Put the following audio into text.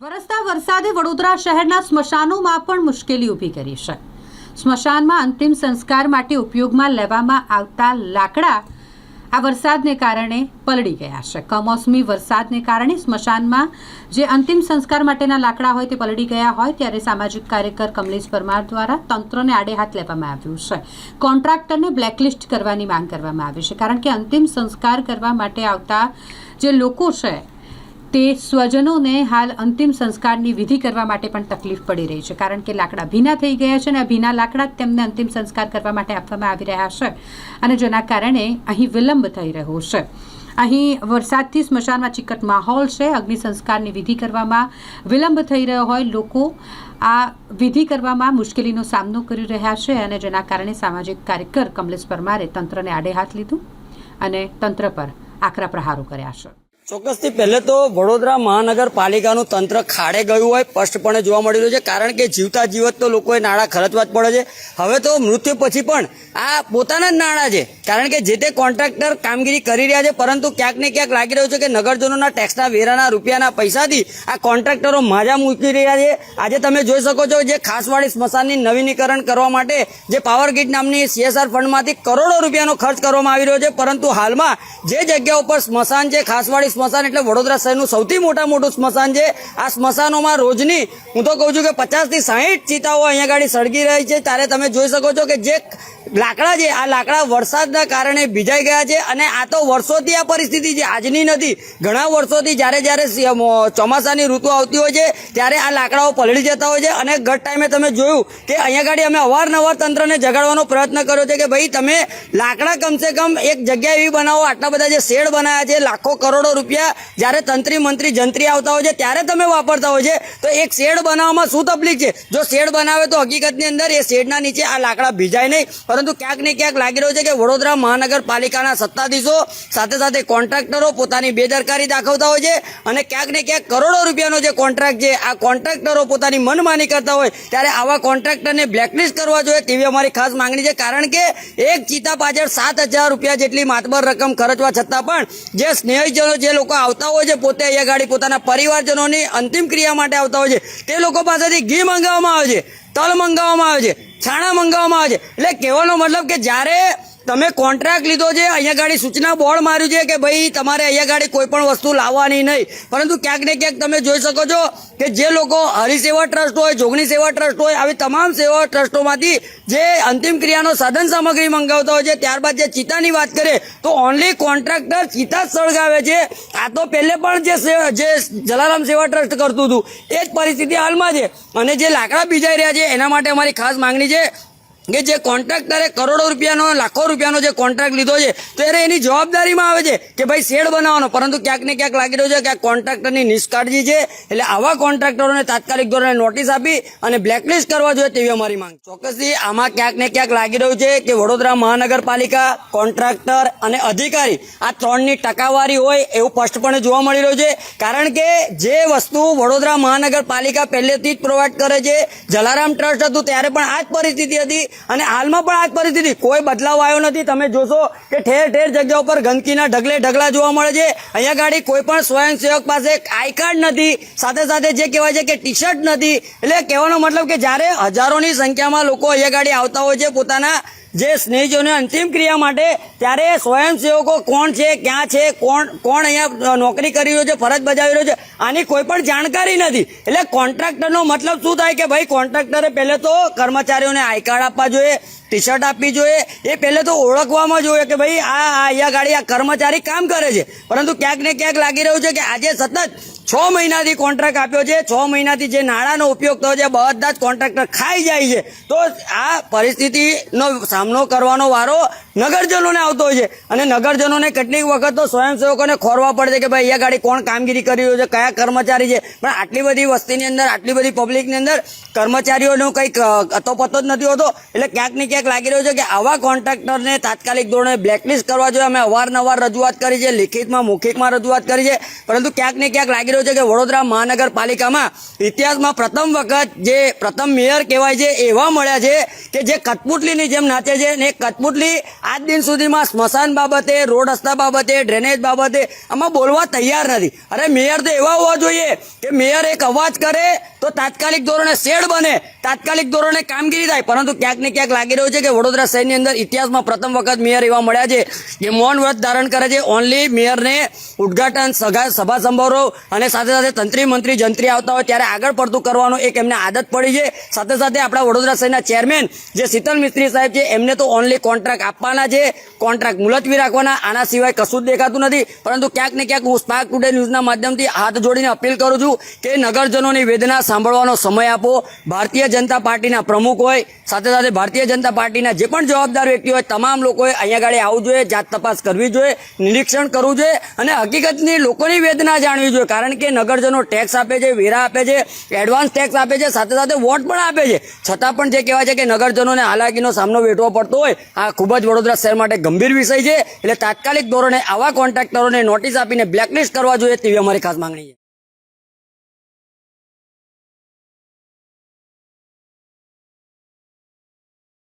વરસતા વરસાદે વડોદરા શહેરના સ્મશાનોમાં પણ મુશ્કેલી ઊભી કરી છે। સ્મશાનમાં અંતિમ સંસ્કાર માટે ઉપયોગમાં લેવામાં આવતા લાકડા આ વરસાદને કારણે પલળી ગયા છે। કમોસમી વરસાદને કારણે સ્મશાનમાં જે અંતિમ સંસ્કાર માટેના લાકડા હોય તે પલળી ગયા હોય ત્યારે સામાજિક કાર્યકર કમલેશ પરમાર દ્વારા તંત્રને આડે હાથ લેવામાં આવ્યું છે। કોન્ટ્રાક્ટરને બ્લેકલિસ્ટ કરવાની માંગ કરવામાં આવી છે, કારણ કે અંતિમ સંસ્કાર કરવા માટે આવતા જે લોકો છે તે સ્વજનોને હાલ અંતિમ સંસ્કારની વિધિ કરવા માટે પણ તકલીફ પડી રહી છે, કારણ કે લાકડા ભીના થઈ ગયા છે અને આ ભીના લાકડા તેમને અંતિમ સંસ્કાર કરવા માટે આપવામાં આવી રહ્યા છે અને જેના કારણે અહીં વિલંબ થઈ રહ્યો છે। અહીં વરસાદથી સ્મશાનમાં ચીકટ માહોલ છે। અગ્નિ સંસ્કારની વિધિ કરવામાં વિલંબ થઈ રહ્યો હોય લોકો આ વિધિ કરવામાં મુશ્કેલીનો સામનો કરી રહ્યા છે અને જેના કારણે સામાજિક કાર્યકર કમલેશ પરમારે તંત્રને આડે હાથ લીધું અને તંત્ર પર આકરા પ્રહારો કર્યા છે। ચોક્કસથી પહેલે તો વડોદરા મહાનગરપાલિકાનું તંત્ર ખાડે ગયું હોય સ્પષ્ટપણે જોવા મળી રહ્યું છે, કારણ કે જીવતા જીવત તો લોકોએ નાણાં ખર્ચવા જ પડે છે। હવે તો મૃત્યુ પછી પણ આ પોતાના જ નાણાં છે, કારણ કે જે તે કોન્ટ્રાક્ટર કામગીરી કરી રહ્યા છે, પરંતુ ક્યાંક ને ક્યાંક લાગી રહ્યું છે કે નગરજનોના ટેક્સના વેરાના રૂપિયાના પૈસાથી આ કોન્ટ્રાક્ટરો માજા મૂકી રહ્યા છે। આજે તમે જોઈ શકો છો જે ખાસવાડી સ્મશાનની નવીનીકરણ કરવા માટે જે પાવર ગ્રીડ નામની CSR ફંડમાંથી કરોડો રૂપિયાનો ખર્ચ કરવામાં આવી રહ્યો છે, પરંતુ હાલમાં જે જગ્યા ઉપર સ્મશાન છે, ખાસવાડી સ્મશાન એટલે વડોદરા શહેરનું સૌથી મોટું સ્મશાન છે। આ સ્મશાનોમાં રોજની હું તો કહું છું કે 50 થી 60 ચિતાઓ અહીંયા ગાડી સળગી રહી છે। ત્યારે તમે જોઈ શકો છો કે જે લાકડા છે આ લાકડા વરસાદના કારણે ભીજાઈ ગયા છે અને આ તો વર્ષોથી આ પરિસ્થિતિ છે, આજની નથી। ઘણા વર્ષોથી જ્યારે ચોમાસાની ઋતુ આવતી હોય છે ત્યારે આ લાકડાઓ પલળી જતા હોય છે અને ગત ટાઈમે તમે જોયું કે અહીંયા ગાડી અમે અવારનવાર તંત્રને જગાડવાનો પ્રયત્ન કર્યો છે કે ભાઈ તમે લાકડા કમસે કમ એક જગ્યા એવી બનાવો, આટલા બધા જે શેડ બનાવ્યા છે લાખો કરોડો રૂપિયા જ્યારે તંત્રી મંત્રી જંત્રી આવતા હોય છે ત્યારે તમે વાપરતા હોય છે, તો એક શેડ બનાવવામાં શું તકલીફ છે? જો શેડ બનાવે તો હકીકતની અંદર એ શેડના નીચે આ લાકડા ભીજાય નહીં, પરંતુ ક્યાંક ને ક્યાંક લાગી રહ્યું છે કે વડોદરા મહાનગરપાલિકાના સત્તાધીશો સાથે સાથે કોન્ટ્રાક્ટરો પોતાની બેદરકારી દાખવતા હોય છે અને ક્યાંક ને ક્યાંક કરોડો રૂપિયાનો જે કોન્ટ્રાક્ટ છે આ કોન્ટ્રાક્ટરો પોતાની મનમાની કરતા હોય ત્યારે આવા કોન્ટ્રાક્ટરને બ્લેકલિસ્ટ કરવા જોઈએ તેવી અમારી ખાસ માંગણી છે। કારણ કે એક ચિતા પાછળ 7,000 રૂપિયા જેટલી માતબર રકમ ખર્ચવા છતાં પણ જે સ્નેહીજનો જે લોકો આવતા હોય છે, પોતે અહીંયા ગાડી પોતાના પરિવારજનોની અંતિમ ક્રિયા માટે આવતા હોય છે, તે લોકો પાસેથી ઘી મંગાવવામાં આવે છે, તલ મંગાવવામાં આવે છે, છાણા મંગાવવામાં આવે છે। એટલે કહેવાનો મતલબ કે જ્યારે તમે કોન્ટ્રાક્ટ લીધો છે, અહીંયા ગાડી સૂચના બોર્ડ માર્યું છે કે ભાઈ તમારે અહીંયા ગાડી કોઈ પણ વસ્તુ લાવવાની નહીં, પરંતુ ક્યાંક ને ક્યાંક તમે જોઈ શકો છો કે જે લોકો હરિસેવા ટ્રસ્ટ હોય, જોગણી સેવા ટ્રસ્ટ હોય, આવી તમામ સેવા ટ્રસ્ટોમાંથી જે અંતિમ ક્રિયાનો સાધન સામગ્રી મંગાવતા હોય છે, ત્યારબાદ જે ચિતાની વાત કરે તો ઓનલી કોન્ટ્રાક્ટર ચિતા જ સળગાવે છે। આ તો પહેલે પણ જે જલારામ સેવા ટ્રસ્ટ કરતું હતું એ જ પરિસ્થિતિ હાલમાં છે અને જે લાકડા ભીજાઈ રહ્યા છે એના માટે અમારી ખાસ માંગણી છે કે જે કોન્ટ્રાક્ટરે કરોડો રૂપિયાનો લાખો રૂપિયાનો જે કોન્ટ્રાક્ટ લીધો છે ત્યારે એની જવાબદારીમાં આવે છે કે ભાઈ શેડ બનાવવાનો, પરંતુ ક્યાંક ને ક્યાંક લાગી રહ્યું છે કે આ કોન્ટ્રાક્ટરની નિષ્કાળજી છે। એટલે આવા કોન્ટ્રાક્ટરોને તાત્કાલિક ધોરણે નોટિસ આપી અને બ્લેકલિસ્ટ કરવા જોઈએ તેવી અમારી માંગ। ચોક્કસથી આમાં ક્યાંક ને ક્યાંક લાગી રહ્યું છે કે વડોદરા મહાનગરપાલિકા, કોન્ટ્રાક્ટર અને અધિકારી આ ત્રણની ટકાવારી હોય એવું સ્પષ્ટપણે જોવા મળી રહ્યું છે, કારણ કે જે વસ્તુ વડોદરા મહાનગરપાલિકા પહેલેથી જ પ્રોવાઈડ કરે છે, જલારામ ટ્રસ્ટ હતું ત્યારે પણ આ જ પરિસ્થિતિ હતી અને હાલમાં પણ આ જ પરિસ્થિતિ, કોઈ બદલાવ આવ્યો નથી। તમે જોશો કે ઠેર ઠેર જગ્યાઓ પર ગંદકીના ઢગલે ઢગલા જોવા મળે છે। અહીંયા ગાડી કોઈ પણ સ્વયંસેવક પાસે આઈ કાર્ડ નથી, સાથે સાથે જે કહેવાય છે કે ટી શર્ટ નથી। એટલે કહેવાનો મતલબ કે જ્યારે હજારોની સંખ્યામાં લોકો અહીંયા ગાડી આવતા હોય છે પોતાના જે સ્નેહીજોને અંતિમ ક્રિયા માટે, ત્યારે સ્વયંસેવકો કોણ છે, ક્યાં છે, કોણ અહીંયા નોકરી કરી રહ્યો છે, ફરજ બજાવી રહ્યો છે, આની કોઈ પણ જાણકારી નથી। એટલે કોન્ટ્રાક્ટરનો મતલબ શું થાય કે ભાઈ કોન્ટ્રાક્ટરે પહેલે તો કર્મચારીઓને આઈ કાર્ડ આપવા જોઈએ, ટી શર્ટ આપવી જોઈએ, એ પહેલે તો ઓળખવામાં જોઈએ કે ભાઈ આ અહીંયા ગાડી આ કર્મચારી કામ કરે છે, પરંતુ ક્યાંક ને ક્યાંક લાગી રહ્યું છે કે આજે સતત 6 મહિનાથી કોન્ટ્રાક્ટ આપ્યો છે, 6 મહિનાથી જે નાણાંનો ઉપયોગ થયો છે બધા જ કોન્ટ્રાક્ટર ખાઈ જાય છે, તો આ પરિસ્થિતિનો સામનો કરવાનો વારો નગરજનોને આવતો હોય છે અને નગરજનોને કેટલીક વખત તો સ્વયંસેવકોને ખોરવા પડે છે કે ભાઈ અહીંયા ગાડી કોણ કામગીરી કરી રહ્યું છે, કયા કર્મચારી છે, પણ આટલી બધી વસ્તીની અંદર, આટલી બધી પબ્લિકની અંદર કર્મચારીઓનો કંઈક અતોપતો જ નથી હોતો। એટલે ક્યાંક ને ક્યાંક લાગી રહ્યું છે કે આવા કોન્ટ્રાક્ટરને તાત્કાલિક ધોરણે બ્લેકલિસ્ટ કરવા જોઈએ। અમે અવારનવાર રજૂઆત કરી છે, લિખિતમાં મૌખિકમાં રજૂઆત કરી છે, પરંતુ ક્યાંક ને ક્યાંક લાગી રહ્યું છે કે વડોદરા મહાનગરપાલિકામાં ઇતિહાસમાં પ્રથમ વખત જે પ્રથમ મેયર કહેવાય છે એવા મળ્યા છે કે જે કઠપુતલીની જેમ નાચે છે અને કઠપુતલી આજ દિન સુધીમાં સ્મશાન બાબતે, રોડ રસ્તા બાબતે, ડ્રેનેજ બાબતે આમાં બોલવા તૈયાર નથી. અરે મેયર તો એવા હોવા જોઈએ કે મેયર એક અવાજ કરે તો તાત્કાલિક ધોરણે શેડ બને, તાત્કાલિક ધોરણે કામગીરી થાય. પરંતુ ક્યાંક ને ક્યાંક લાગી રહ્યું છે કે વડોદરા શહેરની અંદર ઇતિહાસમાં પ્રથમ વખત મેયર એવા મળ્યા છે કે મૌન વ્રત ધારણ કરે છે. ઓનલી મેયરને ઉદઘાટન, સભા સમારોહ અને સાથે સાથે તંત્રી મંત્રી જંત્રી આવતા હોય ત્યારે આગળ પડતું કરવાનો એક એમને આદત પડી છે. સાથે સાથે આપણા વડોદરા શહેરના ચેરમેન જે શીતલ મિસ્ત્રી સાહેબ છે એમને તો ઓનલી કોન્ટ્રાક્ટ આપવાના છે, કોન્ટ્રાક્ટ મુલતવી રાખવાના, આના સિવાય કશું જ દેખાતું નથી. પરંતુ ક્યાંક ને ક્યાંક હું સ્પાર્ક ટુડે ન્યૂઝના માધ્યમથી હાથ જોડીને અપીલ કરું છું કે નગરજનોની વેદના સાંભળવાનો સમય આપો. ભારતીય જનતા પાર્ટીના પ્રમુખ હોય, સાથે સાથે ભારતીય જનતા પાર્ટીના જે પણ જવાબદાર વ્યક્તિ હોય, તમામ લોકોએ અહીંયા આગળ આવવું જોઈએ, જાત તપાસ કરવી જોઈએ, નિરીક્ષણ કરવું જોઈએ અને હકીકતની લોકોની વેદના જાણવી જોઈએ. કારણ કે નગરજનો ટેક્સ આપે છે, વેરા આપે છે, એડવાન્સ ટેક્સ આપે છે, સાથે સાથે વોટ પણ આપે છે. છતાં પણ જે કહેવાય છે કે નગરજનોને હાલાકીનો સામનો વેઠવો પડતો હોય, આ ખૂબ જ વડોદરા શહેર માટે ગંભીર વિષય છે. એટલે તાત્કાલિક ધોરણે આવા કોન્ટ્રાક્ટરોને નોટિસ આપીને બ્લેકલિસ્ટ કરવા જોઈએ તેવી અમારી ખાસ માંગણી છે.